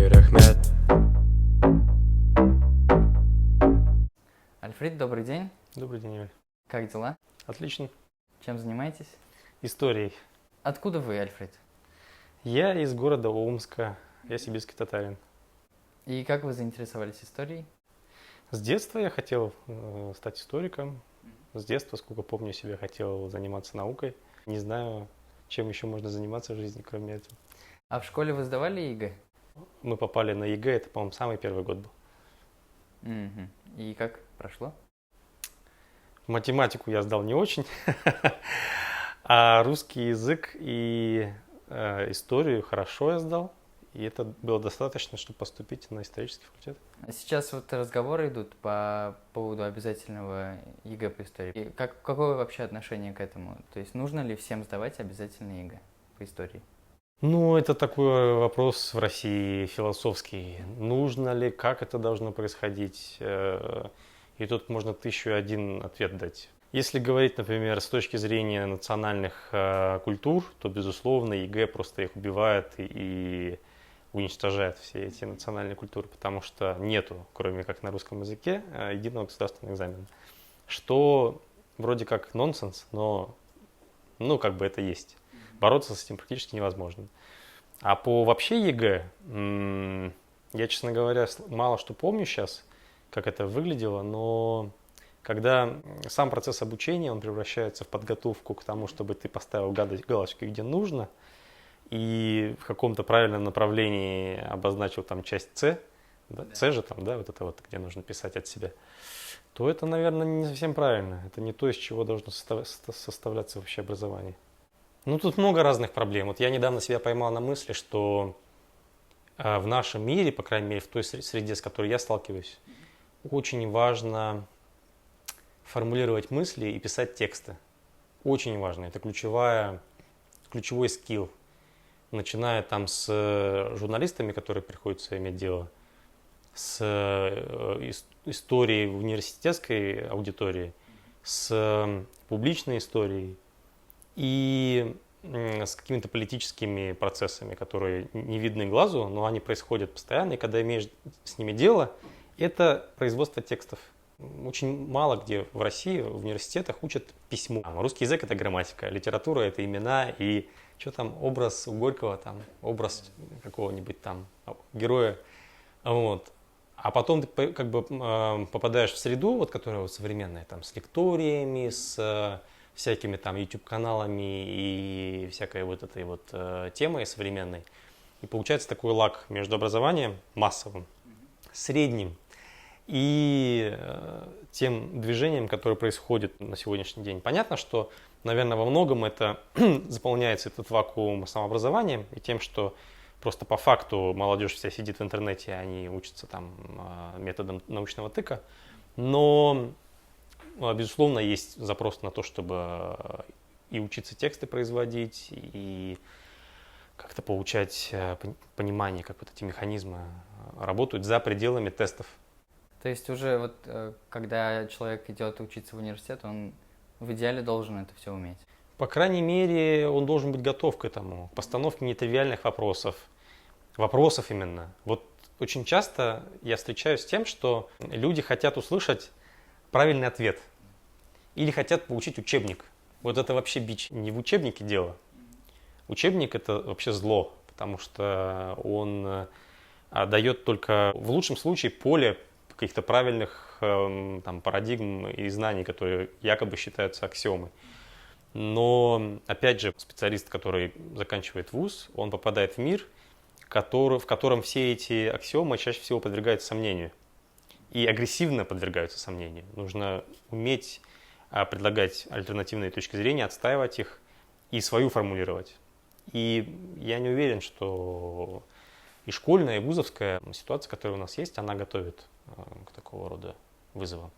Окей, рахмет. Альфред, добрый день. Добрый день, Юль. Как дела? Отлично. Чем занимаетесь? Историей. Откуда вы, Альфред? Я из города Омска. Я сибирский татарин. И как вы заинтересовались историей? С детства я хотел стать историком. С детства, сколько помню себя, хотел заниматься наукой. Не знаю, чем еще можно заниматься в жизни, кроме этого. А в школе вы сдавали ЕГЭ? Мы попали на ЕГЭ, это, по-моему, самый первый год был. Мгм. И как прошло? Математику я сдал не очень, а русский язык и историю хорошо я сдал. И это было достаточно, чтобы поступить на исторический факультет. А сейчас вот разговоры идут по поводу обязательного ЕГЭ по истории. И какое вообще отношение к этому? То есть нужно ли всем сдавать обязательный ЕГЭ по истории? Ну, это такой вопрос в России философский. Нужно ли, как это должно происходить? И тут можно 1001 ответ дать. Если говорить, например, с точки зрения национальных культур, то, безусловно, ЕГЭ просто их убивает и уничтожает все эти национальные культуры, потому что нету, кроме как на русском языке, единого государственного экзамена. Что вроде как нонсенс, но как бы это есть. Бороться с этим практически невозможно. А по вообще ЕГЭ, я, честно говоря, мало что помню сейчас, как это выглядело, но когда сам процесс обучения, он превращается в подготовку к тому, чтобы ты поставил галочки, где нужно, и в каком-то правильном направлении обозначил там часть С, да, С же там, да, вот это вот, где нужно писать от себя, то это, наверное, не совсем правильно. Это не то, из чего должно составляться вообще образование. Ну, тут много разных проблем. Вот я недавно себя поймал на мысли, что в нашем мире, по крайней мере, в той среде, с которой я сталкиваюсь, очень важно формулировать мысли и писать тексты. Очень важно. Это ключевой скилл. Начиная там с журналистами, которые приходится иметь дело, с историей в университетской аудитории, с публичной историей и с какими-то политическими процессами, которые не видны глазу, но они происходят постоянно, и когда имеешь с ними дело, это производство текстов. Очень мало где в России в университетах учат письму. Русский язык – это грамматика, литература – это имена и что там, образ у Горького, там, образ какого-нибудь там героя. Вот. А потом ты как бы попадаешь в среду, вот, которая вот современная, там, с лекториями, с всякими там YouTube-каналами и всякой вот этой вот темой современной. И получается такой лаг между образованием массовым, средним и тем движением, которое происходит на сегодняшний день. Понятно, что, наверное, во многом это заполняется этот вакуум самообразованием и тем, что просто по факту молодежь вся сидит в интернете, они учатся там методом научного тыка. Но, безусловно, есть запрос на то, чтобы и учиться тексты производить, и как-то получать понимание, как вот эти механизмы работают за пределами тестов. То есть уже вот когда человек идет учиться в университет, он в идеале должен это все уметь? По крайней мере, он должен быть готов к этому, к постановке нетривиальных вопросов именно. Вот очень часто я встречаюсь с тем, что люди хотят услышать правильный ответ или хотят получить учебник. Вот это вообще бич. Не в учебнике дело. Учебник – это вообще зло, потому что он дает только в лучшем случае поле каких-то правильных там, парадигм и знаний, которые якобы считаются аксиомой. Но, опять же, специалист, который заканчивает вуз, он попадает в мир, в котором все эти аксиомы чаще всего подвергаются сомнению. И агрессивно подвергаются сомнению. Нужно уметь предлагать альтернативные точки зрения, отстаивать их и свою формулировать. И я не уверен, что и школьная, и вузовская ситуация, которая у нас есть, она готовит к такого рода вызовам.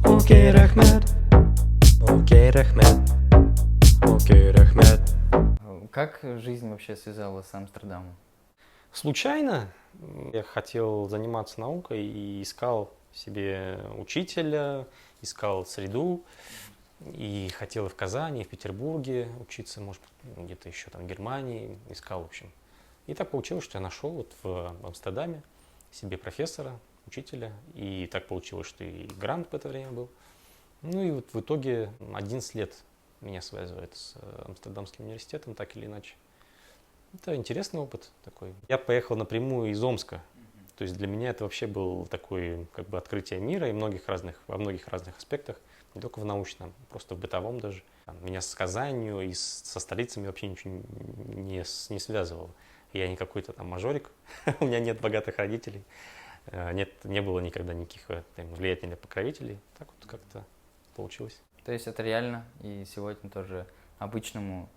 Окей, рахмет. Окей, рахмет. Окей, рахмет. Как жизнь вообще связала с Амстердамом? Случайно я хотел заниматься наукой и искал себе учителя, искал среду. И хотел и в Казани, и в Петербурге учиться, может быть, где-то еще там в Германии. Искал, в общем, И так получилось, что я нашел вот в Амстердаме себе профессора, учителя. И так получилось, что и грант в это время был. Ну и вот в итоге 11 лет меня связывает с Амстердамским университетом, так или иначе. Это интересный опыт такой. Я поехал напрямую из Омска. То есть для меня это вообще был такое как бы открытие мира и во многих разных аспектах, не только в научном, просто в бытовом даже. Меня с Казанью и со столицами вообще ничего не связывало. Я не какой-то там мажорик, у меня нет богатых родителей, не было никогда никаких влиятельных покровителей. Так вот как-то получилось. То есть это реально, и сегодня тоже обычному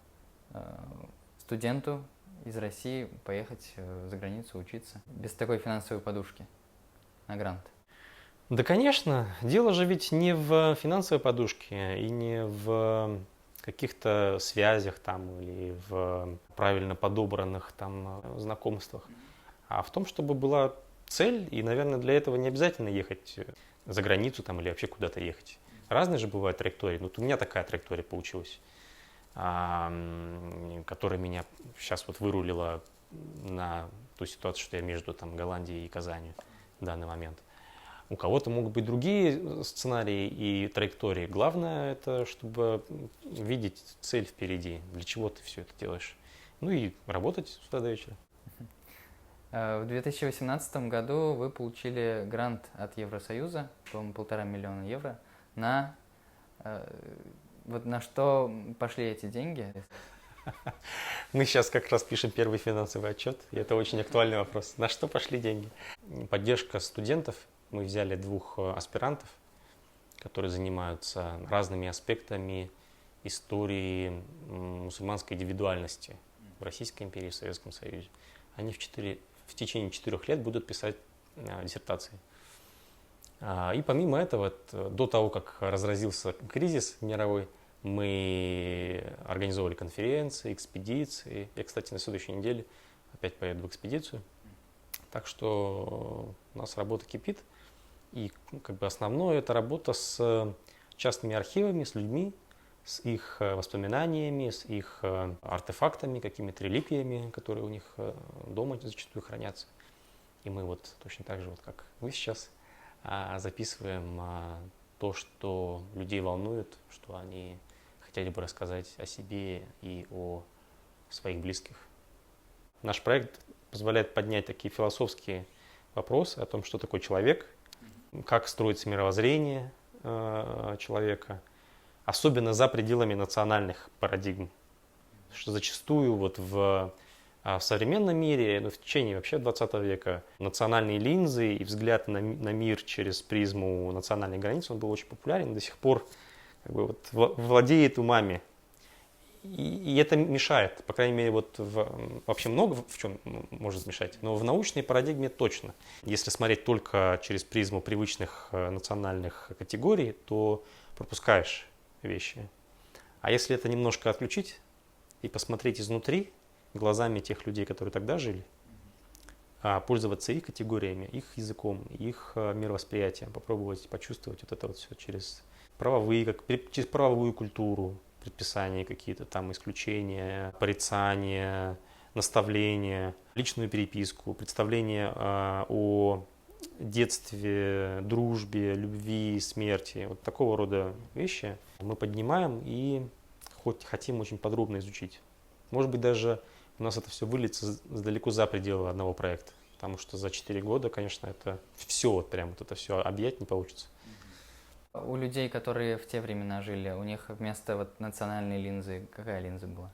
студенту из России поехать за границу учиться без такой финансовой подушки на грант? Да, конечно. Дело же ведь не в финансовой подушке и не в каких-то связях там или в правильно подобранных там знакомствах, а в том, чтобы была цель, и, наверное, для этого не обязательно ехать за границу там или вообще куда-то ехать. Разные же бывают траектории. Вот у меня такая траектория получилась, которая меня сейчас вот вырулила на ту ситуацию, что я между там Голландией и Казанью в данный момент. У кого-то могут быть другие сценарии и траектории. Главное это, чтобы видеть цель впереди, для чего ты все это делаешь. Ну и работать с утра до вечера. В 2018 году вы получили грант от Евросоюза, по-моему, 1,5 миллиона евро, вот на что пошли эти деньги? Мы сейчас как раз пишем первый финансовый отчет, и это очень актуальный вопрос. На что пошли деньги? Поддержка студентов. Мы взяли 2 аспирантов, которые занимаются разными аспектами истории мусульманской индивидуальности в Российской империи и в Советском Союзе. Они в течение 4 лет будут писать диссертации. И помимо этого, до того, как разразился кризис мировой, мы организовали конференции, экспедиции. Я, кстати, на следующей неделе опять поеду в экспедицию. Так что у нас работа кипит. И как бы основное это работа с частными архивами, с людьми, с их воспоминаниями, с их артефактами, какими-то реликвиями, которые у них дома зачастую хранятся. И мы вот точно так же, вот как вы сейчас, записываем то, что людей волнует, что они хотели бы рассказать о себе и о своих близких. Наш проект позволяет поднять такие философские вопросы о том, что такое человек, как строится мировоззрение человека, особенно за пределами национальных парадигм. Что зачастую вот в современном мире, в течение вообще 20 века, национальные линзы и взгляд на мир через призму национальной границы, он был очень популярен, до сих пор как бы вот владеет умами. И это мешает, по крайней мере, вот вообще много в чем может мешать, но в научной парадигме точно. Если смотреть только через призму привычных национальных категорий, то пропускаешь вещи. А если это немножко отключить и посмотреть изнутри, глазами тех людей, которые тогда жили, пользоваться их категориями, их языком, их мировосприятием, попробовать почувствовать вот это вот все через через правовую культуру, предписания какие-то там, исключения, порицания, наставления, личную переписку, представление о детстве, дружбе, любви, смерти. Вот такого рода вещи мы поднимаем и хотим очень подробно изучить. Может быть, даже у нас это все выльется далеко за пределы одного проекта, потому что за 4 года, конечно, это все, вот прям вот это все объять не получится. У людей, которые в те времена жили, у них вместо вот национальной линзы какая линза была?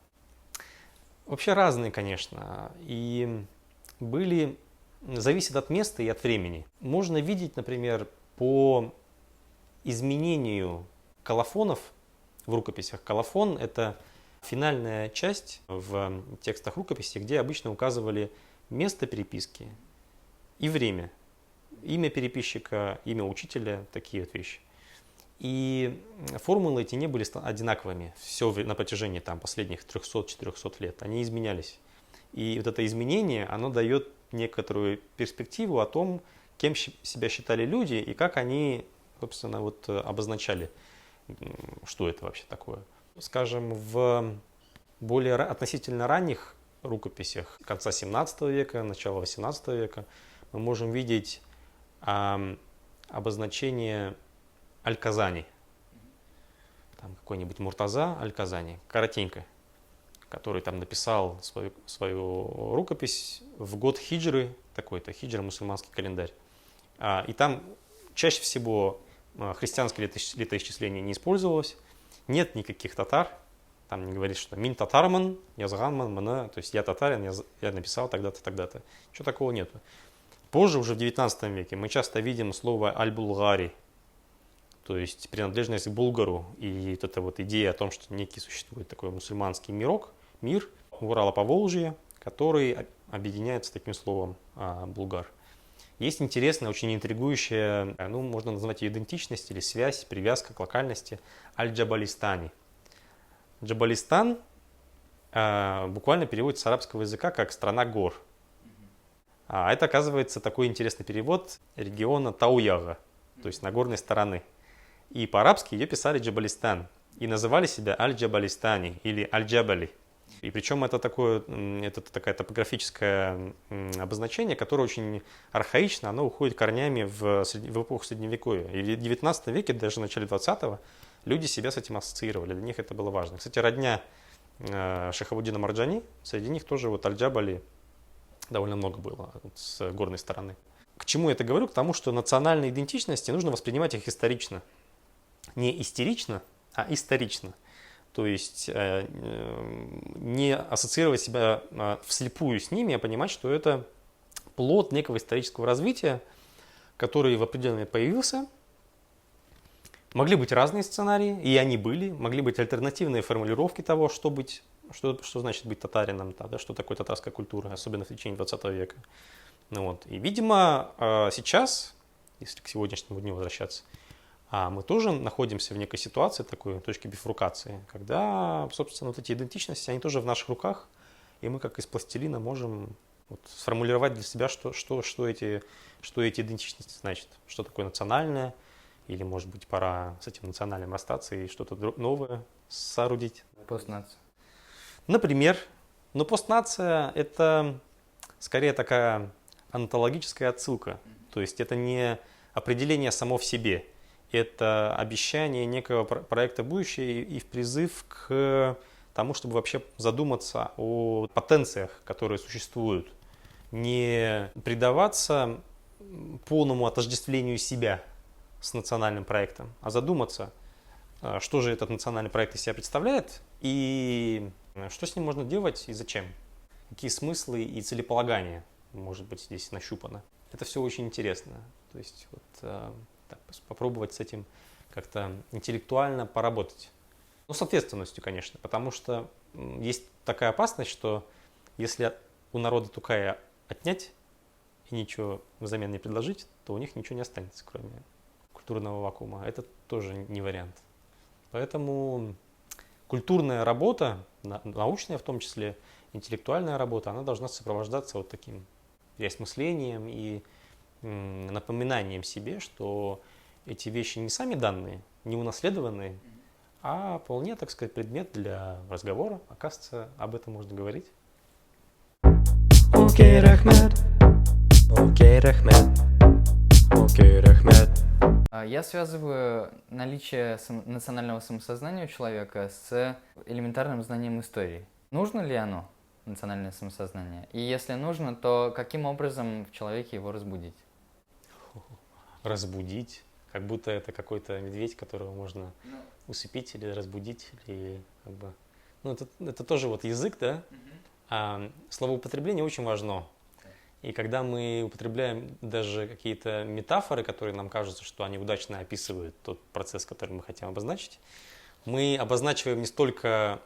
Вообще разные, конечно, и зависит от места и от времени. Можно видеть, например, по изменению колофонов в рукописях. Колофон – это финальная часть в текстах рукописи, где обычно указывали место переписки и время. Имя переписчика, имя учителя, такие вот вещи. И формулы эти не были одинаковыми все на протяжении последних 300-400 лет. Они изменялись. И вот это изменение, оно дает некоторую перспективу о том, кем себя считали люди и как они, собственно, вот обозначали, что это вообще такое. Скажем, в более относительно ранних рукописях конца 17 века, начала 18 века мы можем видеть обозначение Аль-Казани. Там какой-нибудь Муртаза Аль-Казани, коротенько, который там написал свою рукопись в год хиджры, такой-то, хиджра, мусульманский календарь. И там чаще всего христианское летоисчисление не использовалось, нет никаких татар, там не говорит, что мин татарман, язганман, мана, то есть я татарин, я написал тогда-то, тогда-то. Ничего такого нету. Позже, уже в 19 веке, мы часто видим слово аль-булгари, то есть принадлежность к Булгару, и вот эта вот идея о том, что некий существует такой мусульманский мир Урала Поволжья, который объединяется таким словом булгар. Есть интересная, очень интригующая, можно назвать ее идентичность или связь, привязка к локальности Аль-Джабалистани. Джабалистан буквально переводится с арабского языка как «страна гор». А это, оказывается, такой интересный перевод региона Тауяга, то есть Нагорной стороны. И по-арабски ее писали Джабалистан и называли себя Аль-Джабалистани или Аль-Джабали. И причем это такое топографическое обозначение, которое очень архаично, оно уходит корнями в эпоху Средневековья. И в 19 веке, даже в начале 20-го, люди себя с этим ассоциировали, для них это было важно. Кстати, родня Шахабуддина Марджани, среди них тоже вот Аль-Джабали довольно много было с горной стороны. К чему я это говорю? К тому, что национальные идентичности нужно воспринимать их исторично. Не истерично, а исторично. То есть не ассоциировать себя вслепую с ними, а понимать, что это плод некого исторического развития, который в определенный момент появился. Могли быть разные сценарии, и они были. Могли быть альтернативные формулировки того, что значит быть татарином, что такое татарская культура, особенно в течение 20 века. И, видимо, сейчас, если к сегодняшнему дню возвращаться, мы тоже находимся в некой ситуации, такой точки бифуркации, когда, собственно, вот эти идентичности, они тоже в наших руках, и мы как из пластилина можем сформулировать для себя, что эти идентичности значат, что такое национальное, или, может быть, пора с этим национальным расстаться и что-то новое соорудить. Постнация. Например, но постнация – это скорее такая онтологическая отсылка, то есть это не определение само в себе, это обещание некого проекта будущего и призыв к тому, чтобы вообще задуматься о потенциях, которые существуют, не предаваться полному отождествлению себя с национальным проектом, а задуматься, что же этот национальный проект из себя представляет и что с ним можно делать и зачем, какие смыслы и целеполагания, может быть, здесь нащупано. Это все очень интересно. То есть попробовать с этим как-то интеллектуально поработать. С ответственностью, конечно, потому что есть такая опасность, что если у народа Тукая отнять и ничего взамен не предложить, то у них ничего не останется, кроме культурного вакуума. Это тоже не вариант. Поэтому культурная работа, научная в том числе, интеллектуальная работа, она должна сопровождаться вот таким переосмыслением и напоминанием себе, что эти вещи не сами данные, не унаследованные, а вполне, так сказать, предмет для разговора. Оказывается, об этом можно говорить. Окей, рахмет. Окей, рахмет. Окей, рахмет. Я связываю наличие национального самосознания у человека с элементарным знанием истории. Нужно ли оно, национальное самосознание? И если нужно, то каким образом в человеке его разбудить? Разбудить? Как будто это какой-то медведь, которого можно усыпить или разбудить, или это тоже вот язык, да? Словоупотребление очень важно. И когда мы употребляем даже какие-то метафоры, которые нам кажутся, что они удачно описывают тот процесс, который мы хотим обозначить, мы обозначиваем не столько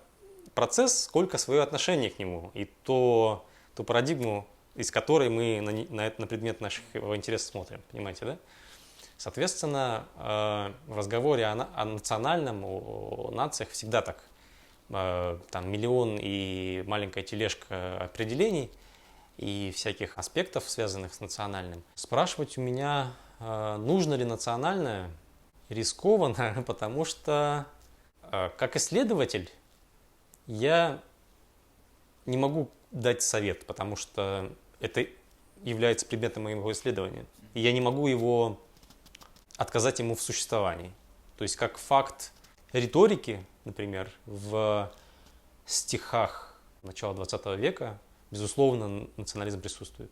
процесс, сколько свое отношение к нему и ту парадигму, из которой мы на предмет нашего интереса смотрим. Понимаете, да? Соответственно, в разговоре о национальном, о нациях всегда так. Там миллион и маленькая тележка определений и всяких аспектов, связанных с национальным. Спрашивать у меня, нужно ли национальное, рискованно, потому что как исследователь я не могу дать совет, потому что это является предметом моего исследования. И я не могу отказать ему в существовании. То есть как факт риторики, например, в стихах начала 20 века, безусловно, национализм присутствует.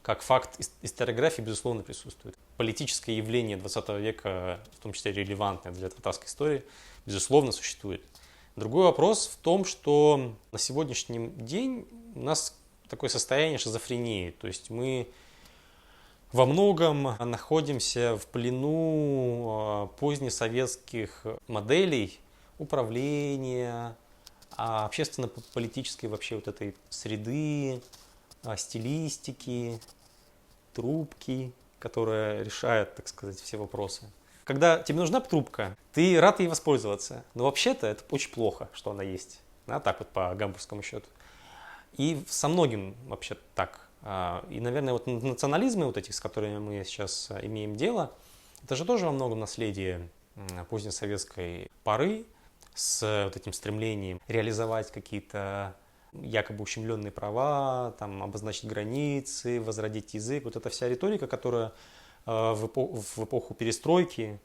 Как факт историографии, безусловно, присутствует. Политическое явление 20 века, в том числе релевантное для татарской истории, безусловно, существует. Другой вопрос в том, что на сегодняшний день у нас такое состояние шизофрении. То есть мы во многом находимся в плену позднесоветских моделей управления, общественно-политической вообще вот этой среды, стилистики, трубки, которая решает, так сказать, все вопросы. Когда тебе нужна трубка, ты рад ей воспользоваться, но вообще-то это очень плохо, что она есть. Да, так вот по гамбургскому счету. И со многим вообще так. И, наверное, вот национализмы вот этих, с которыми мы сейчас имеем дело, это же тоже во многом наследие позднесоветской поры с вот этим стремлением реализовать какие-то якобы ущемленные права, там, обозначить границы, возродить язык. Вот эта вся риторика, которая в эпоху перестройки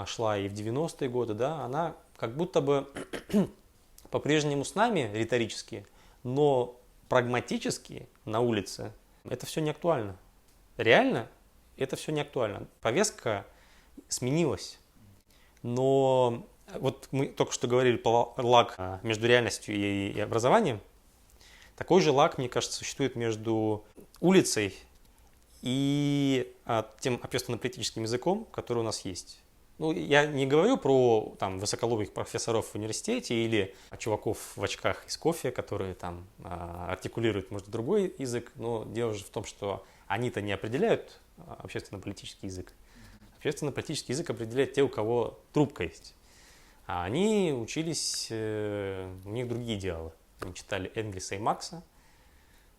шла и в 90-е годы, да, она как будто бы по-прежнему с нами риторически, но прагматически на улице это все не актуально. Реально это все не актуально. Повестка сменилась. Но вот мы только что говорили про лаг между реальностью и образованием. Такой же лаг, мне кажется, существует между улицей и тем общественно-политическим языком, который у нас есть. Ну, я не говорю про там, высоколобых профессоров в университете или чуваков в очках из кофе, которые там артикулируют, может, другой язык, но дело же в том, что они-то не определяют общественно-политический язык. Общественно-политический язык определяет те, у кого трубка есть. А они учились, у них другие идеалы. Они читали Энгельса и Маркса,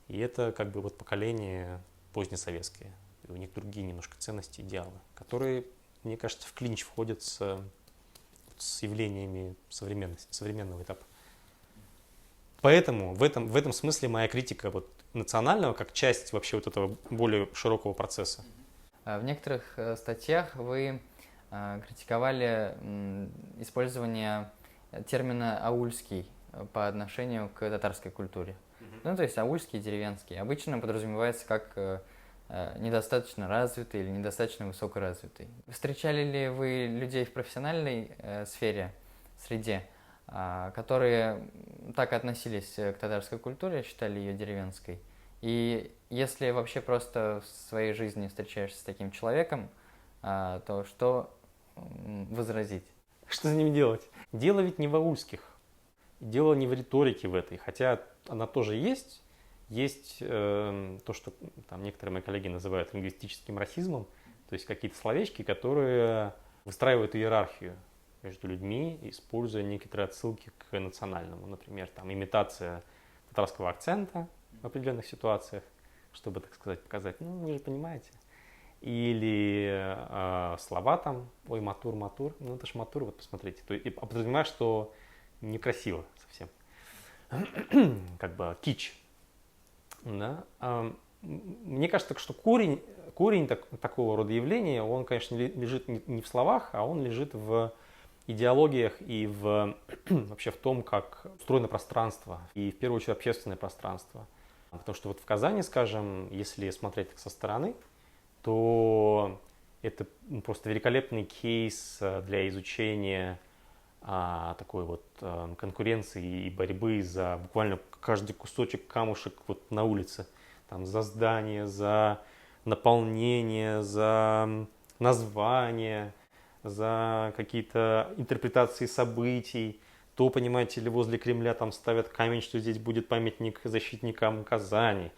и это как бы вот поколение позднесоветское. И у них другие немножко ценности, идеалы, которые, мне кажется, в клинч входят с явлениями современного этапа. Поэтому в этом смысле моя критика вот национального как часть вообще вот этого более широкого процесса. В некоторых статьях вы критиковали использование термина «аульский» по отношению к татарской культуре. Ну, то есть аульский, деревенский. Обычно подразумевается как недостаточно развитый или недостаточно высокоразвитый. Встречали ли вы людей в профессиональной среде, которые так относились к татарской культуре, считали ее деревенской? И если вообще просто в своей жизни встречаешься с таким человеком, то что возразить? Что с ним делать? Дело ведь не в аульских. Дело не в риторике в этой, хотя она тоже есть. Есть то, что там некоторые мои коллеги называют лингвистическим расизмом, то есть какие-то словечки, которые выстраивают иерархию между людьми, используя некоторые отсылки к национальному. Например, там, имитация татарского акцента в определенных ситуациях, чтобы, так сказать, показать, ну, вы же понимаете. Или слова там, ой, матур, ну это ж матур, вот посмотрите. То есть, подразумеваешь, что некрасиво совсем. Как бы кич. Да? Мне кажется, что корень такого рода явления, он, конечно, лежит не в словах, а он лежит в идеологиях и вообще в том, как устроено пространство, и в первую очередь общественное пространство. Потому что вот в Казани, скажем, если смотреть со стороны, то это просто великолепный кейс для изучения такой вот конкуренции и борьбы за буквально каждый кусочек, камушек вот на улице. Там, за здание, за наполнение, за название, за какие-то интерпретации событий. То, понимаете ли, возле Кремля там ставят камень, что здесь будет памятник защитникам Казани.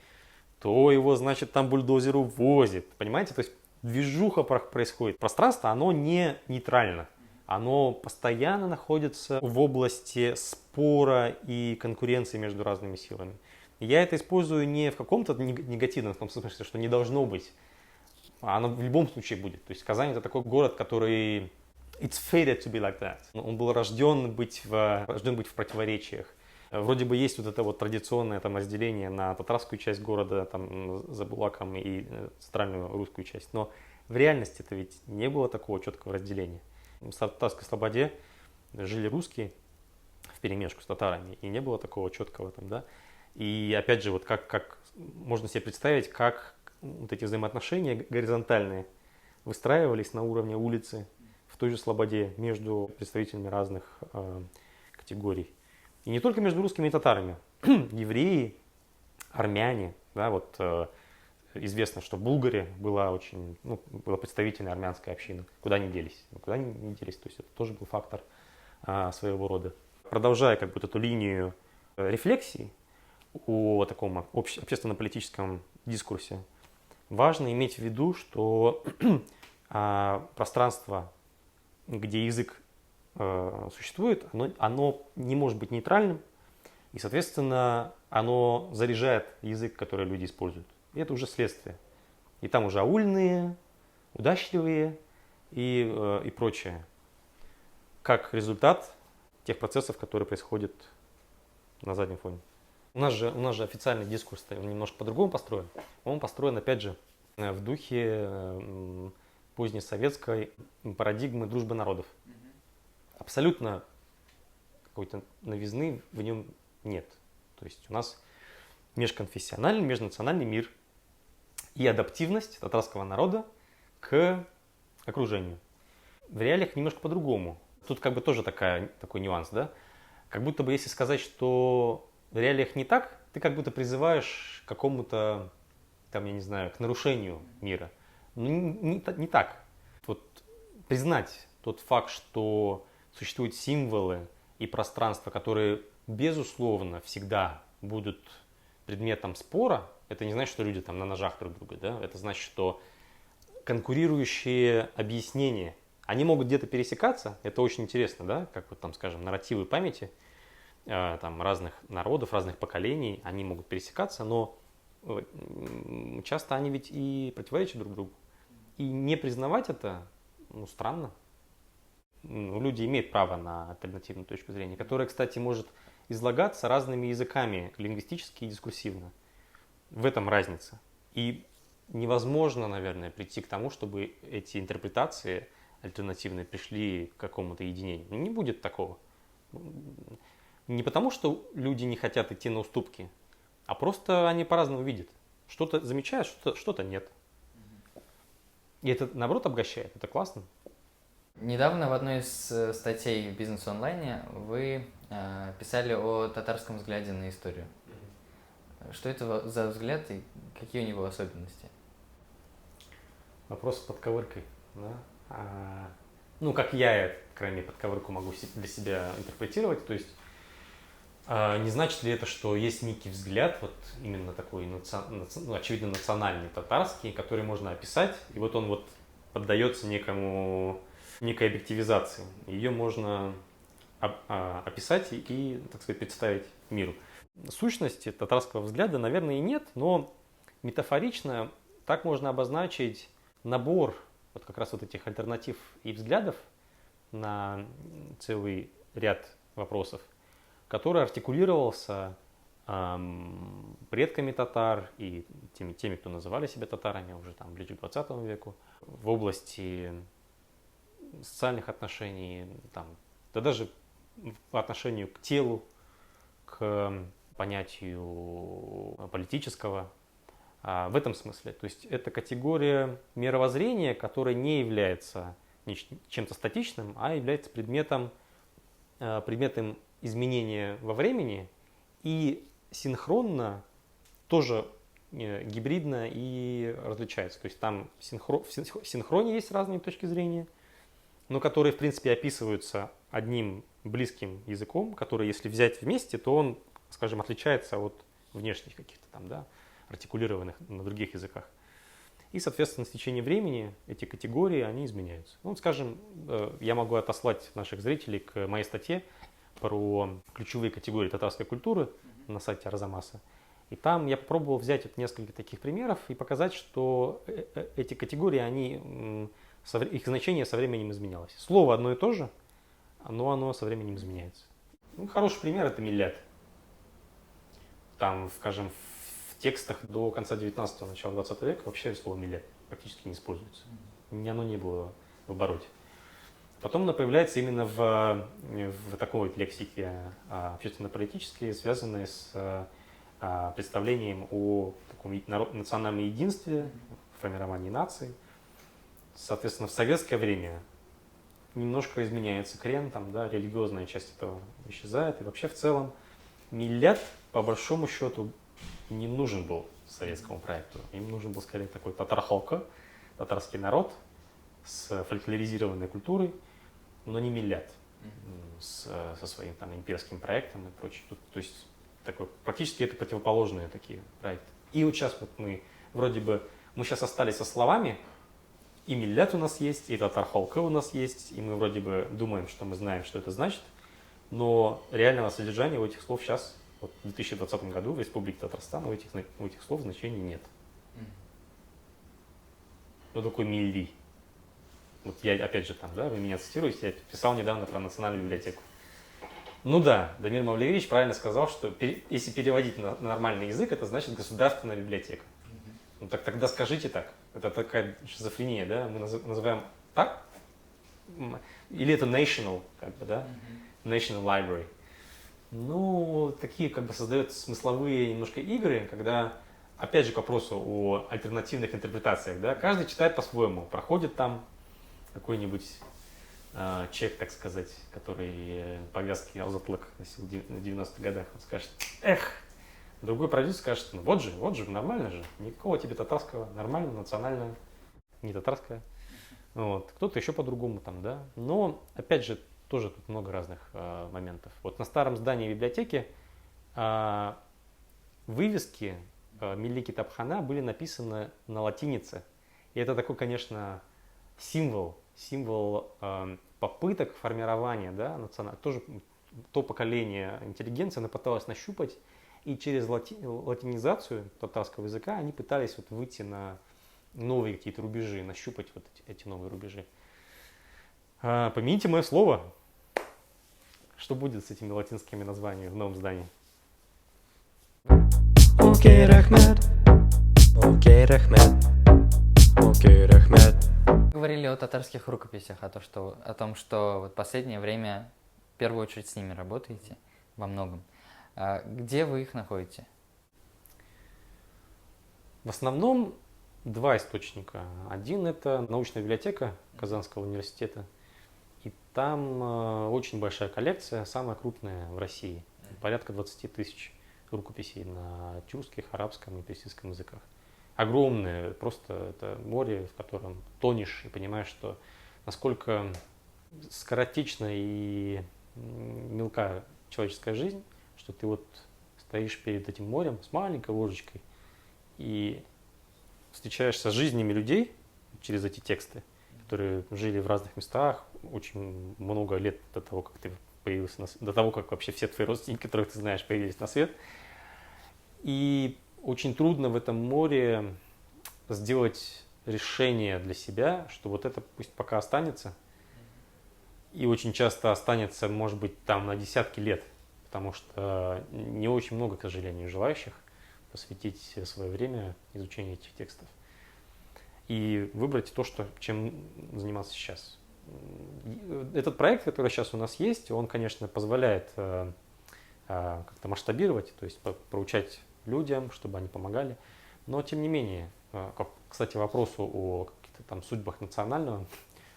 То его, значит, там бульдозеру возит. Понимаете? То есть движуха происходит. Пространство, оно не нейтрально. Оно постоянно находится в области спора и конкуренции между разными силами. Я это использую не в каком-то негативном в том смысле, что не должно быть. Оно в любом случае будет. То есть Казань — это такой город, который... It's fated to be like that. Он был рожден быть в противоречиях. Вроде бы есть вот это вот традиционное там разделение на татарскую часть города, там, за Булаком и центральную русскую часть, но в реальности это ведь не было такого четкого разделения. В Татарской слободе жили русские вперемешку с татарами, и не было такого четкого там, да. И опять же, вот как можно себе представить, как вот эти взаимоотношения горизонтальные выстраивались на уровне улицы в той же слободе между представителями разных категорий. И не только между русскими и татарами. Евреи, армяне, да, вот известно, что в Булгаре была была представительная армянская община. Куда они делись? Куда они не делись, то есть это тоже был фактор своего рода. Продолжая как бы эту линию рефлексии о таком общественно-политическом дискурсе, важно иметь в виду, что пространство, где язык существует, оно не может быть нейтральным, и, соответственно, оно заряжает язык, который люди используют. И это уже следствие. И там уже аульные, удачливые и прочее. Как результат тех процессов, которые происходят на заднем фоне. У нас же официальный дискурс немножко по-другому построен. Он построен, опять же, в духе позднесоветской парадигмы дружбы народов. Абсолютно какой-то новизны в нем нет. То есть у нас межконфессиональный, межнациональный мир и адаптивность татарского народа к окружению. В реалиях немножко по-другому. Тут как бы тоже такой нюанс, да? Как будто бы если сказать, что в реалиях не так, ты как будто призываешь к какому-то, там, я не знаю, к нарушению мира. Но не так. Вот признать тот факт, что существуют символы и пространства, которые, безусловно, всегда будут предметом спора, это не значит, что люди там на ножах друг друга, да? Это значит, что конкурирующие объяснения, они могут где-то пересекаться, это очень интересно, да, как вот там, скажем, нарративы памяти там, разных народов, разных поколений, они могут пересекаться, но часто они ведь и противоречат друг другу. И не признавать это, странно. Люди имеют право на альтернативную точку зрения, которая, кстати, может излагаться разными языками, лингвистически и дискурсивно. В этом разница. И невозможно, наверное, прийти к тому, чтобы эти интерпретации альтернативные пришли к какому-то единению. Не будет такого. Не потому, что люди не хотят идти на уступки, а просто они по-разному видят. Что-то замечают, что-то нет. И это, наоборот, обогащает. Это классно. Недавно в одной из статей в «Бизнес онлайне» вы писали о татарском взгляде на историю. Что это за взгляд и какие у него особенности? Вопрос с подковыркой. Да? Как я, крайне подковырку могу для себя интерпретировать, то есть не значит ли это, что есть некий взгляд, вот именно такой, очевидно, национальный, татарский, который можно описать, и вот он вот поддается некой объективизации. Ее можно описать и, так сказать, представить миру. Сущности татарского взгляда, наверное, и нет, но метафорично так можно обозначить набор вот как раз вот этих альтернатив и взглядов на целый ряд вопросов, который артикулировался предками татар и теми, кто называли себя татарами уже там ближе к 20 веку, в области социальных отношений, там, да даже по отношению к телу, к понятию политического, в этом смысле. То есть это категория мировоззрения, которая не является чем-то статичным, а является предметом изменения во времени и синхронно тоже гибридно и различается. То есть там в синхроне есть разные точки зрения, но которые, в принципе, описываются одним близким языком, который, если взять вместе, то он, скажем, отличается от внешних каких-то там, да, артикулированных на других языках. И, соответственно, с течением времени эти категории, они изменяются. Скажем, я могу отослать наших зрителей к моей статье про ключевые категории татарской культуры на сайте Арзамаса. И там я попробовал взять несколько таких примеров и показать, что эти категории, их значение со временем изменялось. Слово одно и то же, но оно со временем изменяется. Хороший пример – это миллят. там, скажем, в текстах до конца 19-го, начала 20 века вообще слово «миллет» практически не используется. Оно не было в обороте. Потом оно появляется именно в такой вот лексике общественно-политической, связанной с представлением о таком национальном единстве, формировании нации. Соответственно, в советское время немножко изменяется крен, там, да, религиозная часть этого исчезает. И вообще в целом миллет, по большому счету, не нужен был советскому проекту. Им нужен был скорее такой татар-халка, татарский народ с фольклоризированной культурой, но не миллет со своим там имперским проектом и прочее. То есть такой, практически это противоположные такие проекты. И вот сейчас вот мы сейчас остались со словами, и миллет у нас есть, и татар-халка у нас есть, и мы вроде бы думаем, что мы знаем, что это значит, но реального содержания у этих слов сейчас, вот в 2020 году в Республике Татарстан у этих слов значений нет. Ну такой милли. Вот я, опять же, там, да, вы меня цитируете, я писал недавно про Национальную библиотеку. Ну да, Дамир Мавлевич правильно сказал, что если переводить на нормальный язык, это значит государственная библиотека. Ну так тогда скажите так. Это такая шизофрения, да? Мы называем так? Или это national, как бы, да? National Library. Ну, такие как бы создают смысловые немножко игры, когда, опять же, к вопросу о альтернативных интерпретациях, да? Каждый читает по-своему. Проходит там какой-нибудь человек, так сказать, который повязки Алзатлык носил в 90-х годах, он скажет, эх, другой продюсер скажет, ну вот же, нормально же, никакого тебе татарского, нормально, национальное, не татарское. Вот. Кто-то еще по-другому там, да. Но, опять же, тоже тут много разных моментов. Вот на старом здании библиотеки вывески Милли Китабхана были написаны на латинице. И это такой, конечно, символ попыток формирования, да, тоже то поколение интеллигенции, оно пыталось нащупать, и через латинизацию татарского языка они пытались вот выйти на новые какие-то рубежи, нащупать вот эти новые рубежи. Помяните мое слово, что будет с этими латинскими названиями в новом здании? Окей, рахмет. Окей, рахмет. Окей, рахмет. Говорили о татарских рукописях, о том, что вот последнее время в первую очередь с ними работаете во многом. Где вы их находите? В основном два источника. Один – это научная библиотека Казанского университета. И там очень большая коллекция, самая крупная в России. Порядка 20 тысяч рукописей на тюркских, арабском и персидском языках. Огромное, просто это море, в котором тонешь и понимаешь, что насколько скоротечна и мелка человеческая жизнь, что ты вот стоишь перед этим морем с маленькой ложечкой и встречаешься с жизнями людей через эти тексты, которые жили в разных местах очень много лет до того, как ты появился, до того, как вообще все твои родственники, которых ты знаешь, появились на свет. И очень трудно в этом море сделать решение для себя, что вот это пусть пока останется. И очень часто останется, может быть, там на десятки лет, потому что не очень много, к сожалению, желающих посвятить свое время изучению этих текстов. И выбрать то, чем заниматься сейчас. Этот проект, который сейчас у нас есть, он, конечно, позволяет как-то масштабировать, то есть поручать людям, чтобы они помогали. Но, тем не менее, кстати, вопросу о каких-то там судьбах национального,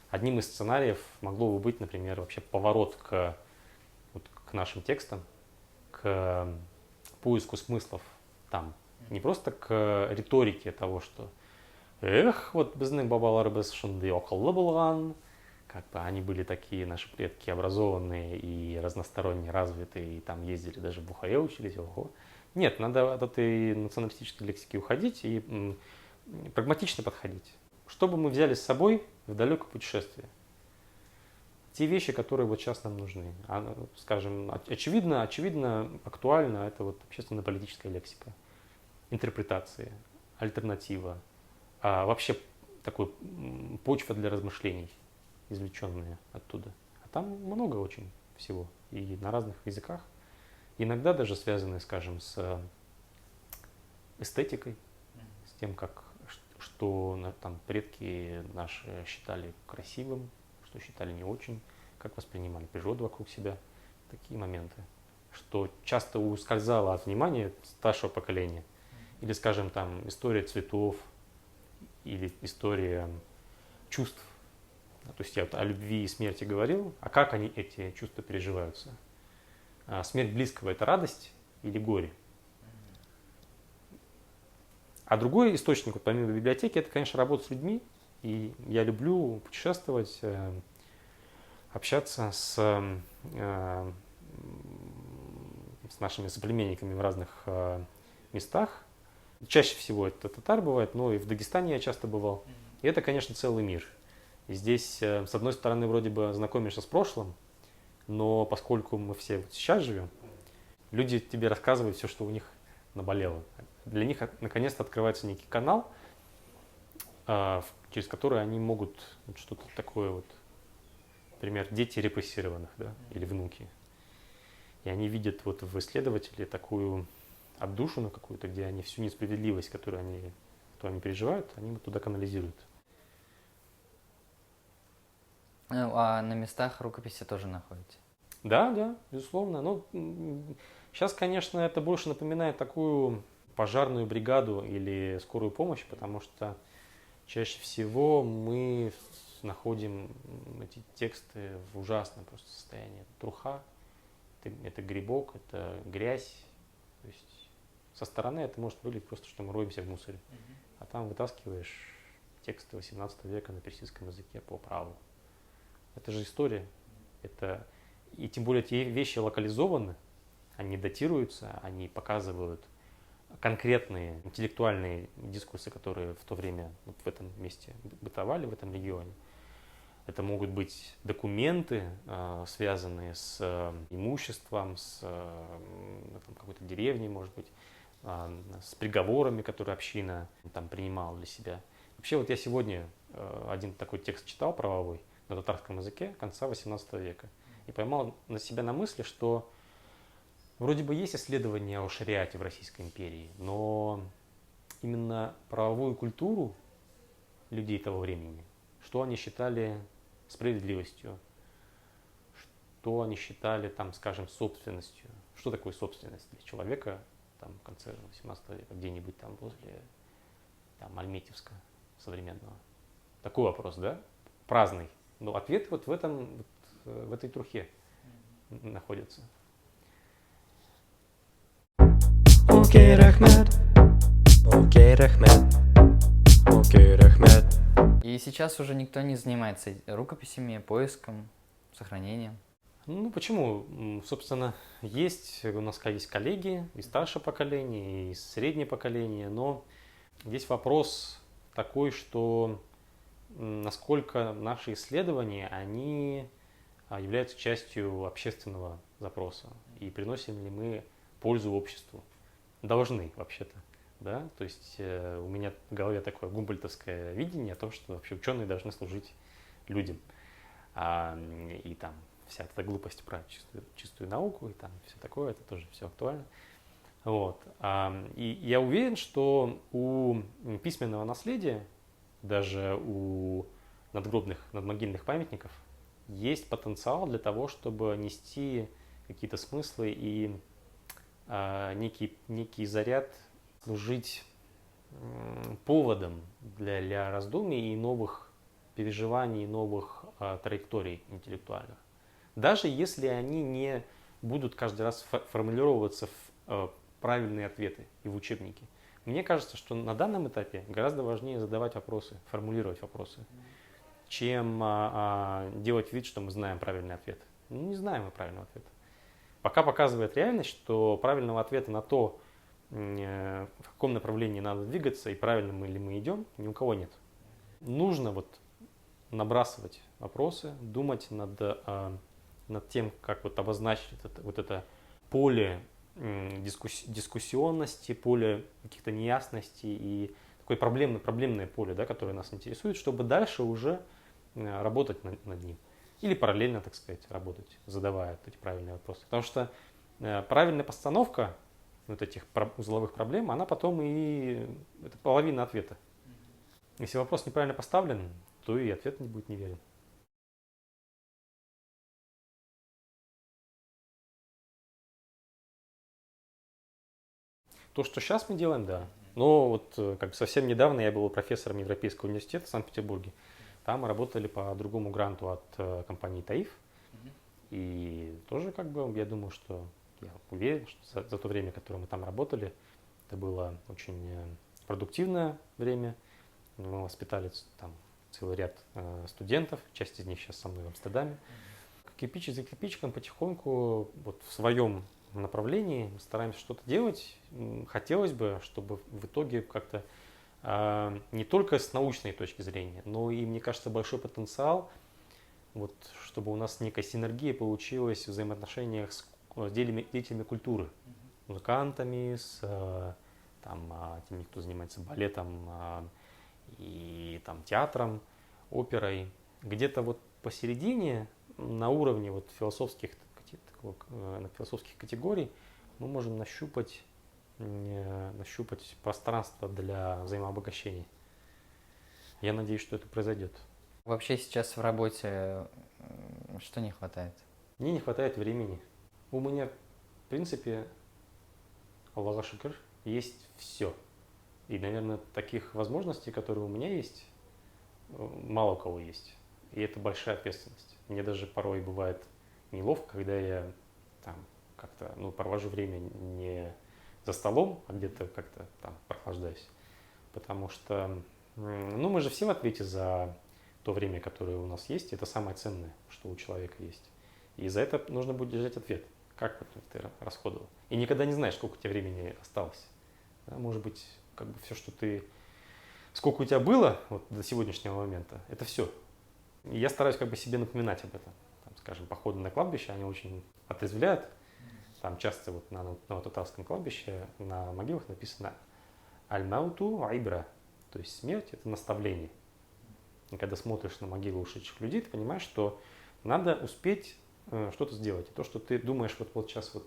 одним из сценариев могло бы быть, например, вообще поворот к нашим текстам, к поиску смыслов там. Не просто к риторике того, что эх, вот біздің бабаларыбыз шындай ақыллы болған, как бы они были такие, наши предки, образованные и разносторонне развитые, и там ездили, даже в Бухаре учились. Ого. Нет, надо от этой националистической лексики уходить и прагматично подходить. Что бы мы взяли с собой в далекое путешествие? Те вещи, которые вот сейчас нам нужны. Скажем, очевидно, актуально это вот общественно-политическая лексика, интерпретация, альтернатива, вообще такой почва для размышлений, извлеченные оттуда. А там много очень всего, и на разных языках. Иногда даже связанные, скажем, с эстетикой, с тем, что там предки наши считали красивым, что считали не очень, как воспринимали природу вокруг себя, такие моменты, что часто ускользало от внимания старшего поколения. Или, скажем, там история цветов, или история чувств. То есть я вот о любви и смерти говорил, а как они, эти чувства, переживаются? Смерть близкого – это радость или горе? А другой источник, вот помимо библиотеки, это, конечно, работа с людьми. И я люблю путешествовать, общаться с нашими соплеменниками в разных местах. Чаще всего это татар бывает, но и в Дагестане я часто бывал. И это, конечно, целый мир. И здесь, с одной стороны, вроде бы знакомишься с прошлым, но поскольку мы все вот сейчас живем, люди тебе рассказывают все, что у них наболело. Для них наконец-то открывается некий канал, через который они могут вот что-то такое вот, например, дети репрессированных, да, или внуки. И они видят вот в исследователе такую отдушину какую-то, где они всю несправедливость, которую они переживают, они вот туда канализируют. А на местах рукописи тоже находите? Да, безусловно. Но сейчас, конечно, это больше напоминает такую пожарную бригаду или скорую помощь, потому что чаще всего мы находим эти тексты в ужасном просто состоянии. Труха, это грибок, это грязь. То есть со стороны это может выглядеть просто, что мы роемся в мусоре. А там вытаскиваешь тексты 18 века на персидском языке по праву. Это же история. И тем более эти вещи локализованы, они датируются, они показывают конкретные интеллектуальные дискурсы, которые в то время вот в этом месте бытовали, в этом регионе. Это могут быть документы, связанные с имуществом, с какой-то деревней, может быть, с приговорами, которые община там принимала для себя. Вообще вот я сегодня один такой текст читал правовой на татарском языке конца 18 века и поймал на себя на мысли, что вроде бы есть исследования о шариате в Российской империи, но именно правовую культуру людей того времени, что они считали справедливостью, что они считали, там, скажем, собственностью. Что такое собственность для человека там, в конце 18 века, где-нибудь там возле там, Альметьевска современного? Такой вопрос, да? Праздный. Но ответ вот в этой трухе находится. Окей, рахмет. Окей, рахмет. Окей, рахмет. И сейчас уже никто не занимается рукописями, поиском, сохранением. Ну, почему? Собственно, у нас есть коллеги и старшее поколение, и среднее поколение, но здесь вопрос такой, что насколько наши исследования, они являются частью общественного запроса, и приносим ли мы пользу обществу. Должны, вообще-то. Да? То есть у меня в голове такое гумбольдтовское видение о том, что вообще ученые должны служить людям. И там вся эта глупость про чистую науку и там все такое, это тоже все актуально. Вот. И я уверен, что у письменного наследия, даже у надмогильных памятников, есть потенциал для того, чтобы нести какие-то смыслы и некий заряд, служить поводом для раздумий и новых переживаний, новых траекторий интеллектуальных. Даже если они не будут каждый раз формулироваться в правильные ответы и в учебнике. Мне кажется, что на данном этапе гораздо важнее задавать вопросы, формулировать вопросы, чем делать вид, что мы знаем правильный ответ. Не знаем мы правильного ответа. Пока показывает реальность, что правильного ответа на то, в каком направлении надо двигаться и правильно ли мы идем, ни у кого нет. Нужно вот набрасывать вопросы, думать над тем, как вот обозначить это поле дискуссионности, поле каких-то неясностей и такое проблемное поле, да, которое нас интересует, чтобы дальше уже работать над ним. Или параллельно, так сказать, работать, задавая эти правильные вопросы. Потому что правильная постановка вот этих узловых проблем, она потом и это половина ответа. Если вопрос неправильно поставлен, то и ответ не будет неверен. То, что сейчас мы делаем, да. Но вот как бы совсем недавно я был профессором Европейского университета в Санкт-Петербурге. Там мы работали по другому гранту от компании ТАИФ. И тоже как бы я думаю, что я уверен, что за то время, которое мы там работали, это было очень продуктивное время. Мы воспитали там целый ряд студентов, часть из них сейчас со мной в Амстердаме. Кирпич за кирпичиком потихоньку вот в своем направлении мы стараемся что-то делать. Хотелось бы, чтобы в итоге как-то не только с научной точки зрения, но и, мне кажется, большой потенциал, вот, чтобы у нас некая синергия получилась в взаимоотношениях с деятелями культуры, музыкантами, с теми, кто занимается балетом и там, театром, оперой. Где-то вот посередине, на уровне вот философских категорий, мы можем нащупать пространство для взаимообогащения. Я надеюсь, что это произойдет. Вообще сейчас в работе что не хватает? Мне не хватает времени. У меня, в принципе, Аллаху шукр, есть все. И, наверное, таких возможностей, которые у меня есть, мало у кого есть. И это большая ответственность. Мне даже порой бывает неловко, когда я там как-то провожу время не за столом, а где-то как-то там прохлаждаюсь. Потому что мы же все в ответе за то время, которое у нас есть. Это самое ценное, что у человека есть. И за это нужно будет держать ответ, как ты расходовал. И никогда не знаешь, сколько у тебя времени осталось. Да, может быть, как бы все, что сколько у тебя было вот, до сегодняшнего момента, это все. И я стараюсь как бы себе напоминать об этом. Там, скажем, походы на кладбище, они очень отрезвляют. Там часто вот на татарском кладбище на могилах написано «Аль-мауту айбра», то есть смерть – это наставление. И когда смотришь на могилу ушедших людей, ты понимаешь, что надо успеть что-то сделать. И то, что ты думаешь, вот сейчас вот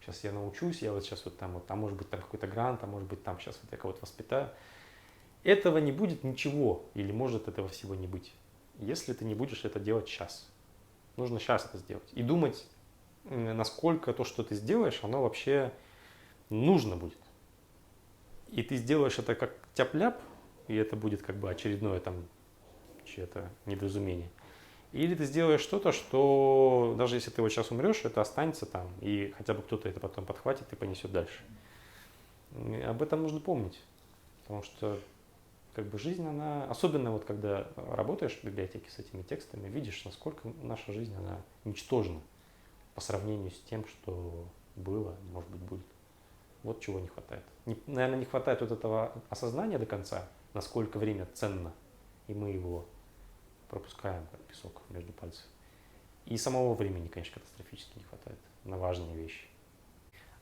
сейчас я научусь, я вот сейчас вот там, может быть там какой-то грант, а может быть там сейчас вот я кого-то воспитаю. Этого не будет ничего, или может этого всего не быть, если ты не будешь это делать сейчас. Нужно сейчас это сделать. И думать, насколько то, что ты сделаешь, оно вообще нужно будет. И ты сделаешь это как тяп-ляп, и это будет как бы очередное там чье-то недоразумение. Или ты сделаешь что-то, что даже если ты вот сейчас умрешь, это останется там, и хотя бы кто-то это потом подхватит и понесет дальше. И об этом нужно помнить, потому что как бы жизнь, она, особенно вот когда работаешь в библиотеке с этими текстами, видишь, насколько наша жизнь, она ничтожна по сравнению с тем, что было, может быть, будет. Вот чего не хватает. Наверное, не хватает вот этого осознания до конца, насколько время ценно, и мы его пропускаем, как песок между пальцев. И самого времени, конечно, катастрофически не хватает на важные вещи.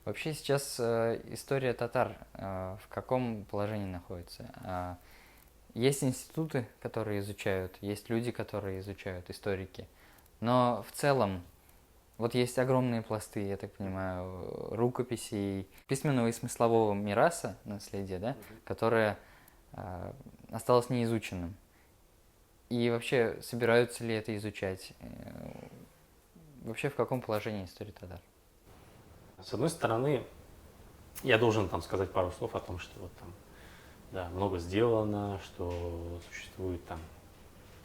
Вообще сейчас история татар в каком положении находится? Есть институты, которые изучают, есть люди, которые изучают, историки. Но в целом, вот есть огромные пласты, я так понимаю, рукописей, письменного и смыслового мираса, наследия, да, которое осталось неизученным. И вообще, собираются ли это изучать? Вообще, в каком положении история татар? С одной стороны, я должен там сказать пару слов о том, что вот там, да, много сделано, что существует там,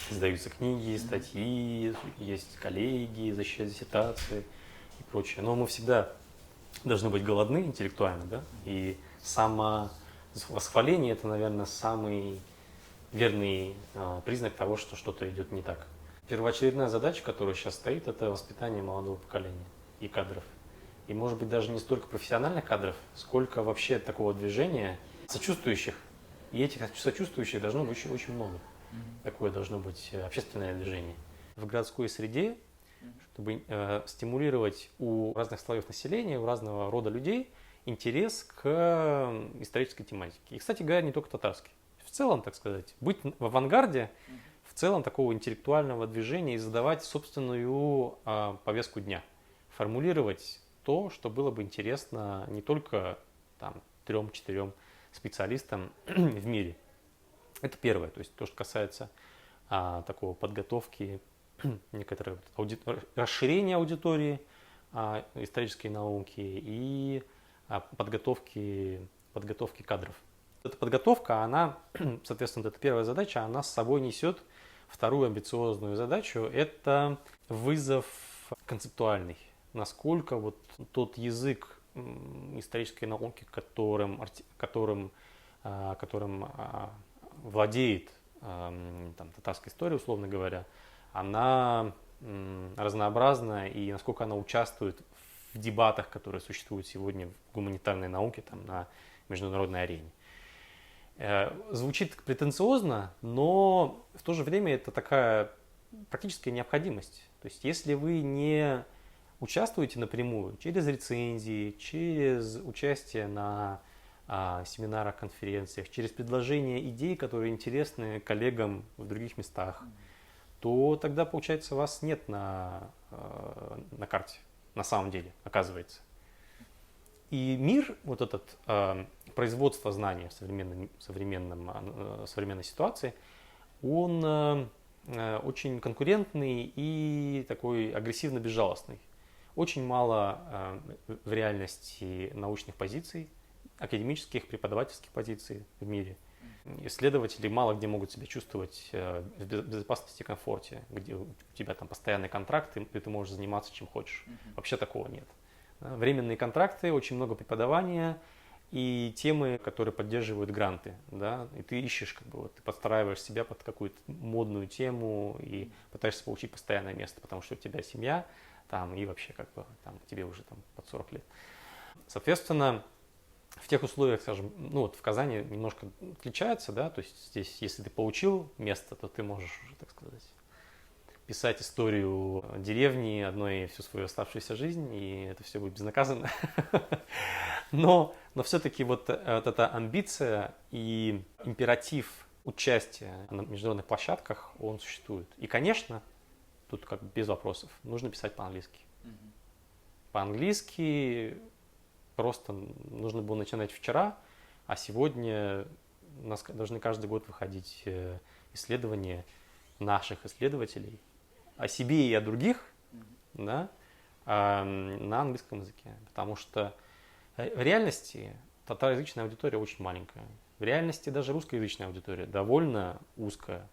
издаются книги, статьи, есть коллеги, защищают диссертации и прочее. Но мы всегда должны быть голодны интеллектуально, да, и самовосхваление – это, наверное, самый верный признак того, что что-то идет не так. Первоочередная задача, которая сейчас стоит, это воспитание молодого поколения и кадров. И, может быть, даже не столько профессиональных кадров, сколько вообще такого движения сочувствующих. И этих сочувствующих должно быть очень много. Такое должно быть общественное движение. В городской среде, чтобы стимулировать у разных слоев населения, у разного рода людей интерес к исторической тематике. И, кстати говоря, не только татарский. В целом, так сказать, быть в авангарде, в целом такого интеллектуального движения и задавать собственную повестку дня. Формулировать то, что было бы интересно не только там 3-4 специалистам в мире. Это первое, то есть то, что касается такого подготовки, некоторого расширения аудитории исторической науки и подготовки кадров. Эта подготовка, она, соответственно, это первая задача, она с собой несет вторую амбициозную задачу, это вызов концептуальный. Насколько вот тот язык исторической науки, которым владеет там, татарская история, условно говоря, она разнообразна и насколько она участвует в дебатах, которые существуют сегодня в гуманитарной науке там, на международной арене. Звучит претенциозно, но в то же время это такая практическая необходимость. То есть если вы не участвуете напрямую через рецензии, через участие на семинарах, конференциях, через предложение идей, которые интересны коллегам в других местах, то тогда, получается, вас нет на карте, на самом деле, оказывается. И мир, вот этот производство знаний в современной ситуации, он очень конкурентный и такой агрессивно-безжалостный. Очень мало в реальности научных позиций, академических, преподавательских позиций в мире. Исследователи мало где могут себя чувствовать в безопасности и комфорте, где у тебя там постоянный контракт, и ты можешь заниматься чем хочешь. Вообще такого нет. Временные контракты, очень много преподавания и темы, которые поддерживают гранты. Да? И ты ищешь, ты подстраиваешь себя под какую-то модную тему и пытаешься получить постоянное место, потому что у тебя семья там, и вообще тебе уже там, под 40 лет. Соответственно, в тех условиях, скажем, в Казани немножко отличается, да, то есть здесь, если ты получил место, то ты можешь уже, так сказать, писать историю деревни одной всю свою оставшуюся жизнь, и это все будет безнаказанно. Но все-таки вот эта амбиция и императив участия на международных площадках, он существует. И, конечно, тут без вопросов, нужно писать по-английски. По-английски просто нужно было начинать вчера, а сегодня у нас должны каждый год выходить исследования наших исследователей о себе и о других, да, на английском языке. Потому что в реальности татароязычная аудитория очень маленькая. В реальности даже русскоязычная аудитория довольно узкая.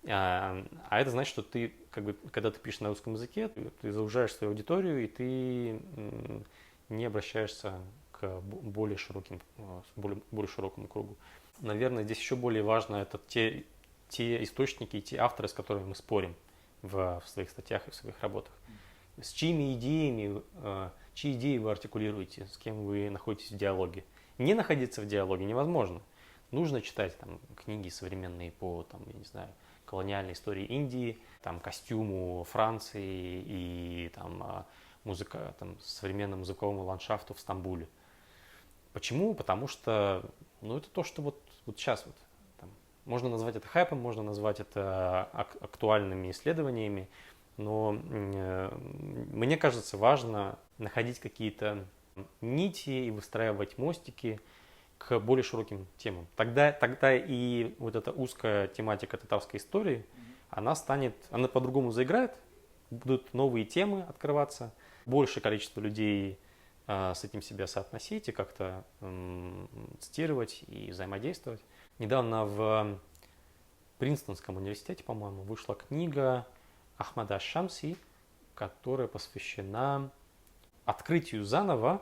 А это значит, что ты, когда ты пишешь на русском языке, ты заужаешь свою аудиторию, и ты не обращаешься к более широкому кругу. Наверное, здесь еще более важно это те источники, те авторы, с которыми мы спорим в своих статьях и в своих работах. С чьи идеи вы артикулируете, с кем вы находитесь в диалоге. Не находиться в диалоге невозможно. Нужно читать книги современные по колониальной истории Индии, костюму Франции и современному музыковому ландшафту в Стамбуле. Почему? Потому что это то, что вот сейчас можно назвать это хайпом, можно назвать это актуальными исследованиями, но мне кажется, важно находить какие-то нити и выстраивать мостики к более широким темам. Тогда и вот эта узкая тематика татарской истории, она по-другому заиграет, будут новые темы открываться, большее количество людей с этим себя соотносить и как-то цитировать и взаимодействовать. Недавно в Принстонском университете, по-моему, вышла книга Ахмада Шамси, которая посвящена открытию заново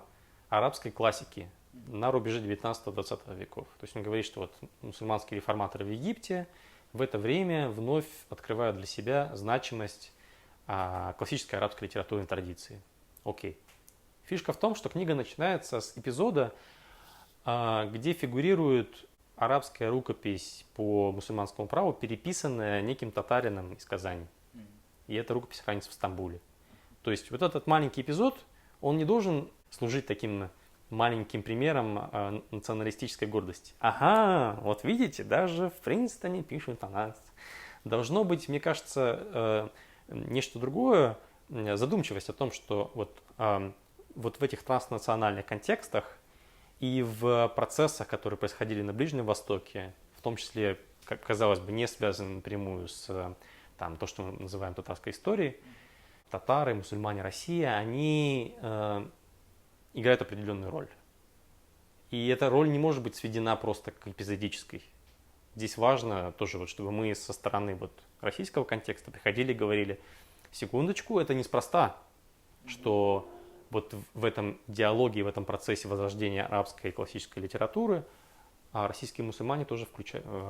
арабской классики на рубеже 19-20 веков. То есть он говорит, что мусульманские реформаторы в Египте в это время вновь открывают для себя значимость классической арабской литературной традиции. Окей. Фишка в том, что книга начинается с эпизода, где фигурирует арабская рукопись по мусульманскому праву, переписанная неким татарином из Казани. И эта рукопись хранится в Стамбуле. То есть вот этот маленький эпизод, он не должен служить таким маленьким примером националистической гордости. Ага, вот видите, даже в Принстоне пишут о нас. Должно быть, мне кажется, нечто другое, задумчивость о том, что вот в этих транснациональных контекстах и в процессах, которые происходили на Ближнем Востоке, в том числе, как казалось бы, не связаны напрямую с там, то, что мы называем татарской историей, татары, мусульмане, Россия, они играют определенную роль. И эта роль не может быть сведена просто к эпизодической. Здесь важно тоже, вот, чтобы мы со стороны вот, российского контекста приходили и говорили, секундочку, это неспроста, что вот в этом диалоге, в этом процессе возрождения арабской классической литературы российские мусульмане тоже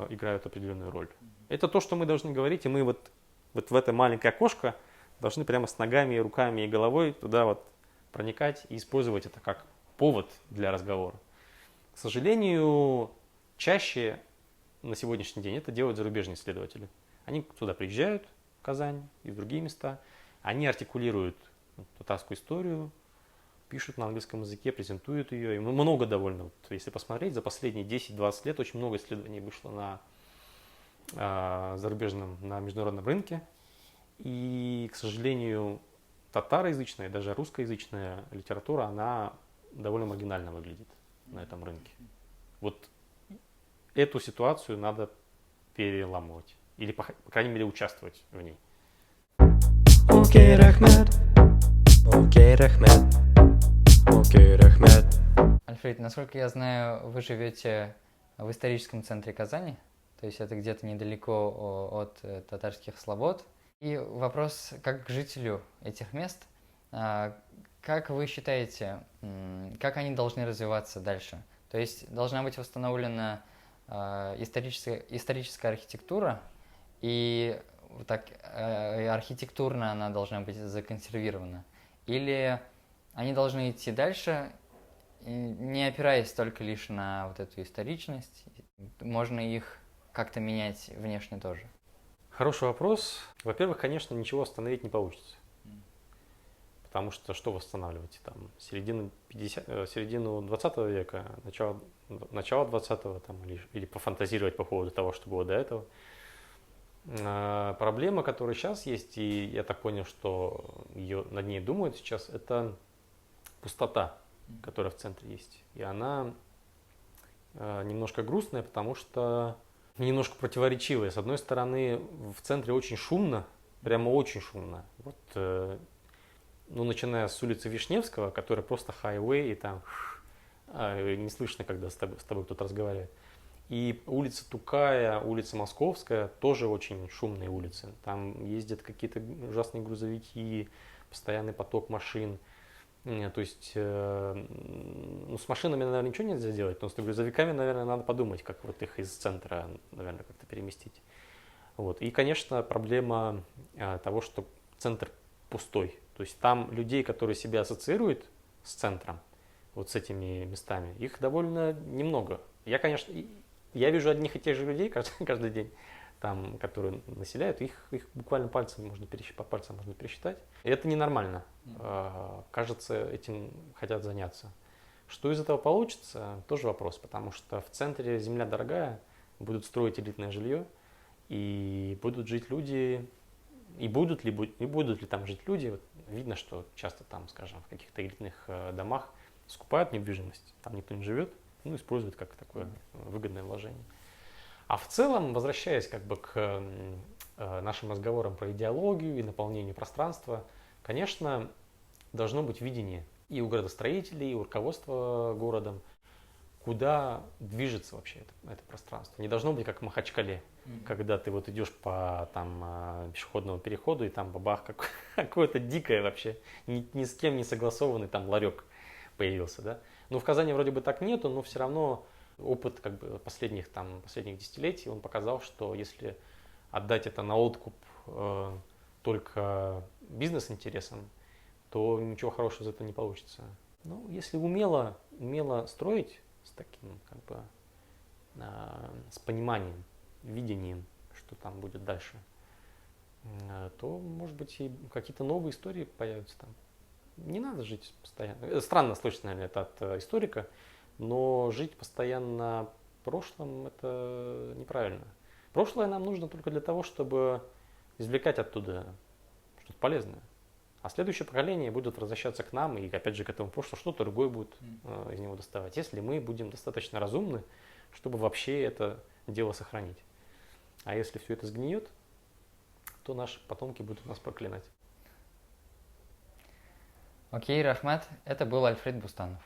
играют определенную роль. Это то, что мы должны говорить, и мы вот в это маленькое окошко должны прямо с ногами, и руками и головой туда вот проникать и использовать это как повод для разговора. К сожалению, чаще на сегодняшний день это делают зарубежные исследователи. Они туда приезжают, в Казань и в другие места, они артикулируют татарскую историю, пишут на английском языке, презентуют ее. И много довольно, вот, если посмотреть, за последние 10-20 лет очень много исследований вышло на зарубежном, на международном рынке. И, к сожалению, татароязычная, даже русскоязычная литература, она довольно маргинально выглядит на этом рынке. Вот эту ситуацию надо переламывать. Или, по крайней мере, участвовать в ней. Окей, рахмет. Окей, рахмет. Окей, рахмет. Альфред, насколько я знаю, вы живете в историческом центре Казани, то есть это где-то недалеко от татарских слобод. И вопрос, как к жителю этих мест, как вы считаете, как они должны развиваться дальше? То есть должна быть восстановлена историческая архитектура, и так архитектурно она должна быть законсервирована? Или они должны идти дальше, не опираясь только лишь на вот эту историчность? Можно их как-то менять внешне тоже? Хороший вопрос. Во-первых, конечно, ничего восстановить не получится. Потому что восстанавливать? Там, середину 20 века, начало 20-го, там, или пофантазировать по поводу того, что было до этого. Проблема, которая сейчас есть, и я так понял, что над ней думают сейчас, это пустота, которая в центре есть. И она немножко грустная, потому что немножко противоречивая. С одной стороны, в центре очень шумно, прямо очень шумно. Вот, начиная с улицы Вишневского, которая просто хайвей, и там не слышно, когда с тобой кто-то разговаривает. И улица Тукая, улица Московская, тоже очень шумные улицы. Там ездят какие-то ужасные грузовики, постоянный поток машин. То есть, с машинами, наверное, ничего нельзя сделать, но с грузовиками, наверное, надо подумать, как вот их из центра, наверное, как-то переместить. Вот. И, конечно, проблема того, что центр пустой. То есть там людей, которые себя ассоциируют с центром, вот с этими местами, их довольно немного. Я вижу одних и тех же людей каждый день, там, которые населяют, их буквально по пальцам можно пересчитать. И это ненормально. Кажется, этим хотят заняться. Что из этого получится, тоже вопрос, потому что в центре земля дорогая, будут строить элитное жилье, и будут жить люди, и будут ли там жить люди. Вот видно, что часто там, скажем, в каких-то элитных домах скупают недвижимость, там никто не живет, используют как такое выгодное вложение. А в целом, возвращаясь как бы к нашим разговорам про идеологию и наполнение пространства, конечно, должно быть видение и у градостроителей, и у руководства городом, куда движется вообще это пространство. Не должно быть как в Махачкале, когда ты вот идешь по пешеходному переходу, и там бабах какое-то дикое вообще, ни с кем не согласованный там ларек появился, да. В Казани вроде бы так нету, но все равно опыт как бы последних десятилетий, он показал, что если отдать это на откуп только бизнес-интересам, то ничего хорошего из этого не получится. Если умело строить с таким с пониманием, видением, что там будет дальше, то, может быть, и какие-то новые истории появятся там. Не надо жить постоянно. Странно слышать, наверное, это от историка, но жить постоянно прошлым – это неправильно. Прошлое нам нужно только для того, чтобы извлекать оттуда что-то полезное. А следующее поколение будут возвращаться к нам и опять же к этому прошлому, что-то другое будет из него доставать, если мы будем достаточно разумны, чтобы вообще это дело сохранить. А если все это сгниет, то наши потомки будут нас проклинать. Окей, Рахмат, это был Альфред Бустанов.